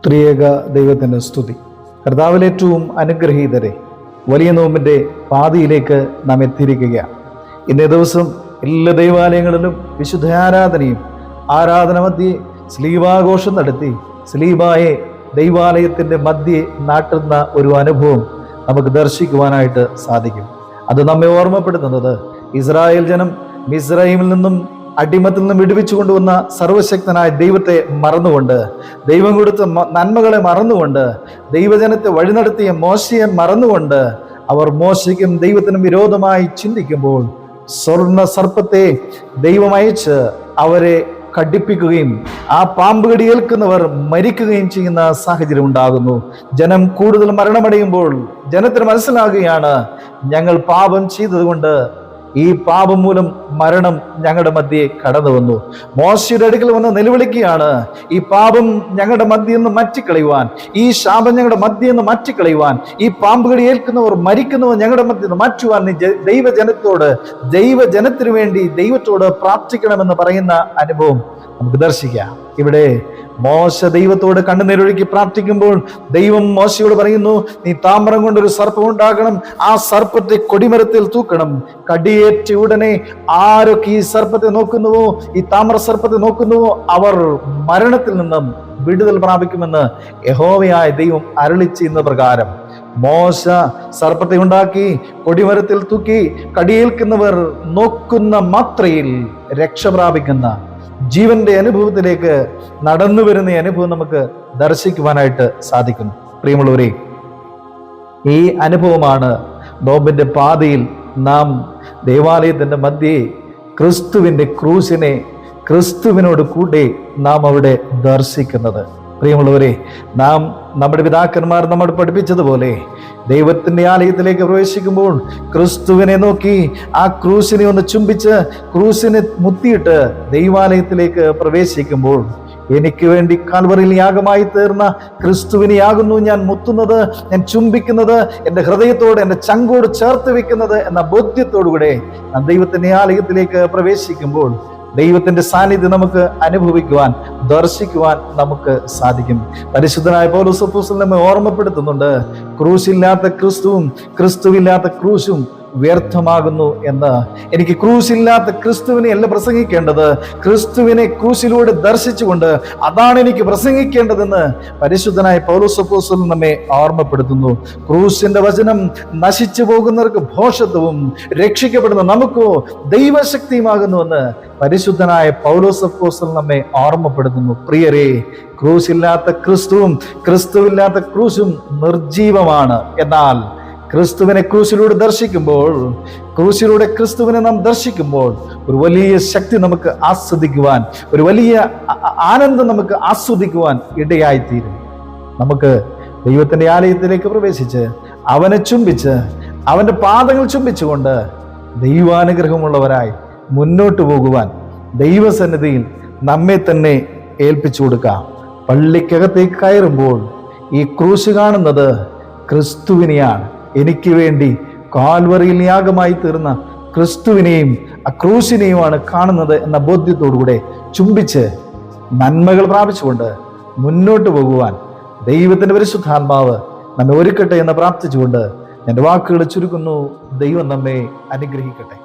ത്രിയേക ദൈവത്തിൻ്റെ സ്തുതി. കർത്താവിൽ ഏറ്റവും അനുഗ്രഹീതരെ, വലിയ നോമ്പിൻ്റെ പാതിയിലേക്ക് നാം എത്തിയിരിക്കുകയാണ്. ഇന്നേ ദിവസം എല്ലാ ദൈവാലയങ്ങളിലും വിശുദ്ധ ആരാധന മധ്യേ സ്ലീബാഘോഷം നടത്തി സ്ലീബായെ ദൈവാലയത്തിൻ്റെ മധ്യേ നാട്ടുന്ന ഒരു അനുഭവം നമുക്ക് ദർശിക്കുവാനായിട്ട് സാധിക്കും. അത് നമ്മെ ഓർമ്മപ്പെടുത്തുന്നത് ഇസ്രായേൽ ജനം മിസ്രൈമിൽ നിന്നും അടിമത്തിൽ നിന്നും വിടുവിച്ചു കൊണ്ടുവന്ന സർവശക്തനായ ദൈവത്തെ മറന്നുകൊണ്ട്, ദൈവം കൊടുത്ത നന്മകളെ മറന്നുകൊണ്ട്, ദൈവജനത്തെ വഴി നടത്തിയ മോശയെ മറന്നുകൊണ്ട് അവർ മോശയ്ക്കും ദൈവത്തിനും വിരോധമായി ചിന്തിക്കുമ്പോൾ സ്വർണ്ണ സർപ്പത്തെ ദൈവം അയച്ച് അവരെ കടിപ്പിക്കുകയും ആ പാമ്പ് കടിയേൽക്കുന്നവർ മരിക്കുകയും ചെയ്യുന്ന സാഹചര്യം ഉണ്ടാകുന്നു. ജനം കൂടുതൽ മരണമടയുമ്പോൾ ജനത്തിന് മനസ്സിലാകുകയാണ്, ഞങ്ങൾ പാപം ചെയ്തതുകൊണ്ട് ഈ പാപം മൂലം മരണം ഞങ്ങളുടെ മധ്യേ കടന്നു വന്നു. മോശയുടെ അടുക്കൽ വന്ന് നിലവിളിക്കുകയാണ്, ഈ പാപം ഞങ്ങളുടെ മധ്യയിൽ നിന്ന് മാറ്റിക്കളയുവാൻ, ഈ ശാപം ഞങ്ങളുടെ മധ്യയിൽ നിന്ന് മാറ്റിക്കളയുവാൻ, ഈ പാമ്പുകടി ഏൽക്കുന്നവർ മരിക്കുന്നവർ ഞങ്ങളുടെ മധ്യയിൽ നിന്ന് മാറ്റുവാൻ നീ ദൈവജനത്തിനു വേണ്ടി ദൈവത്തോട് പ്രാർത്ഥിക്കണമെന്ന് പറയുന്ന അനുഭവം നമുക്ക് ദർശിക്കാം. ഇവിടെ മോശ ദൈവത്തോട് കണ്ണുനീരൊഴുക്കി പ്രാർത്ഥിക്കുമ്പോൾ ദൈവം മോശയോട് പറയുന്നു, നീ താമ്രം കൊണ്ടൊരു സർപ്പം ഉണ്ടാക്കണം, ആ സർപ്പത്തെ കൊടിമരത്തിൽ തൂക്കണം. കടിയേറ്റ ഉടനെ ആരൊക്കെ ഈ സർപ്പത്തെ നോക്കുന്നുവോ, ഈ താമ്ര സർപ്പത്തെ നോക്കുന്നുവോ, അവർ മരണത്തിൽ നിന്നും വിടുതൽ പ്രാപിക്കുമെന്ന് യഹോവയായ ദൈവം അരുളി ചെയ്യുന്ന പ്രകാരം മോശ സർപ്പത്തെ ഉണ്ടാക്കി കൊടിമരത്തിൽ തൂക്കി കടിയേൽക്കുന്നവർ നോക്കുന്ന മാത്രയിൽ രക്ഷ പ്രാപിക്കുന്ന ജീവന്റെ അനുഭവത്തിലേക്ക് നടന്നു വരുന്ന അനുഭവം നമുക്ക് ദർശിക്കുവാനായിട്ട് സാധിക്കുന്നു. പ്രിയമുള്ളവരെ, ഈ അനുഭവമാണ് നോമ്പിന്റെ പാതയിൽ നാം ദേവാലയത്തിന്റെ മധ്യേ ക്രിസ്തുവിന്റെ ക്രൂശിനെ ക്രിസ്തുവിനോട് കൂടെ നാം അവിടെ ദർശിക്കുന്നത്. പ്രിയമുള്ളവരെ, നാം നമ്മുടെ പിതാക്കന്മാർ നമ്മോട് പഠിപ്പിച്ചതുപോലെ ദൈവത്തിന്റെ ആലയത്തിലേക്ക് പ്രവേശിക്കുമ്പോൾ ക്രിസ്തുവിനെ നോക്കി ആ ക്രൂശിനെ ഒന്ന് ചുംബിച്ച് ക്രൂശിനെ മുത്തിയിട്ട് ദൈവാലയത്തിലേക്ക് പ്രവേശിക്കുമ്പോൾ എനിക്ക് വേണ്ടി കാൽവറിയിൽ യാഗമായി തീർന്ന ക്രിസ്തുവിനെയാകുന്നു ഞാൻ മുത്തുന്നത്, ഞാൻ ചുംബിക്കുന്നത്, എൻ്റെ ഹൃദയത്തോട് എൻ്റെ ചങ്കോട് ചേർത്ത് വെക്കുന്നത് എന്ന ബോധ്യത്തോടുകൂടെ നാം ദൈവത്തിന്റെ ആലയത്തിലേക്ക് പ്രവേശിക്കുമ്പോൾ ദൈവത്തിന്റെ സാന്നിധ്യം നമുക്ക് അനുഭവിക്കുവാൻ, ദർശിക്കുവാൻ നമുക്ക് സാധിക്കും. പരിശുദ്ധനായ പൗലോസ് അപ്പോസ്തലൻ നമ്മെ ഓർമ്മപ്പെടുത്തുന്നുണ്ട്, ക്രൂശില്ലാത്ത ക്രിസ്തുവും ക്രിസ്തുവില്ലാത്ത ക്രൂശും വ്യർത്ഥമാകുന്നു എന്ന്. എനിക്ക് ക്രൂശില്ലാത്ത ക്രിസ്തുവിനെ അല്ല പ്രസംഗിക്കേണ്ടത്, ക്രിസ്തുവിനെ ക്രൂശിലൂടെ ദർശിച്ചുകൊണ്ട് അതാണ് എനിക്ക് പ്രസംഗിക്കേണ്ടതെന്ന് പരിശുദ്ധനായ പൗലോസ് അപ്പോസ്തലൻ നമ്മെ ഓർമ്മപ്പെടുത്തുന്നു. ക്രൂശിന്റെ വചനം നശിച്ചു പോകുന്നവർക്ക് ഭോഷത്വവും രക്ഷിക്കപ്പെടുന്ന നമുക്കോ ദൈവശക്തിയുമാകുന്നുവെന്ന് പരിശുദ്ധനായ പൗലോസ് അപ്പോസ്തലൻ നമ്മെ ഓർമ്മപ്പെടുത്തുന്നു. പ്രിയരെ, ക്രൂശില്ലാത്ത ക്രിസ്തുവും ക്രിസ്തുവില്ലാത്ത ക്രൂശും നിർജീവമാണ്. എന്നാൽ ക്രിസ്തുവിനെ ക്രൂശിലൂടെ ദർശിക്കുമ്പോൾ, ക്രൂശിലൂടെ ക്രിസ്തുവിനെ നാം ദർശിക്കുമ്പോൾ ഒരു വലിയ ശക്തി നമുക്ക് ആസ്വദിക്കുവാൻ, ഒരു വലിയ ആനന്ദം നമുക്ക് ആസ്വദിക്കുവാൻ ഇടയായിത്തീരും. നമുക്ക് ദൈവത്തിന്റെ ആലയത്തിലേക്ക് പ്രവേശിച്ച് അവനെ ചുംബിച്ച് അവന്റെ പാദങ്ങൾ ചുംബിച്ചുകൊണ്ട് ദൈവാനുഗ്രഹമുള്ളവരായി മുന്നോട്ട് പോകുവാൻ ദൈവസന്നിധിയിൽ നമ്മെ തന്നെ ഏൽപ്പിച്ചു കൊടുക്കാം. പള്ളിക്കകത്തേക്ക് കയറുമ്പോൾ ഈ ക്രൂശ് കാണുന്നത് ക്രിസ്തുവിനെയാണ്. എനിക്ക് വേണ്ടി കാൽവറിയിൽ യാഗമായി തീർന്ന ക്രിസ്തുവിനെയും ആ ക്രൂശിനെയുമാണ് കാണുന്നത് എന്ന ബോധ്യത്തോടുകൂടെ ചുംബിച്ച് നന്മകൾ പ്രാപിച്ചുകൊണ്ട് മുന്നോട്ട് പോകുവാൻ ദൈവത്തിന്റെ പരിശുദ്ധാത്മാവ് നമ്മെ ഒരുക്കട്ടെ എന്ന് പ്രാർത്ഥിച്ചുകൊണ്ട് എൻ്റെ വാക്കുകൾ ചുരുക്കുന്നു. ദൈവം നമ്മെ അനുഗ്രഹിക്കട്ടെ.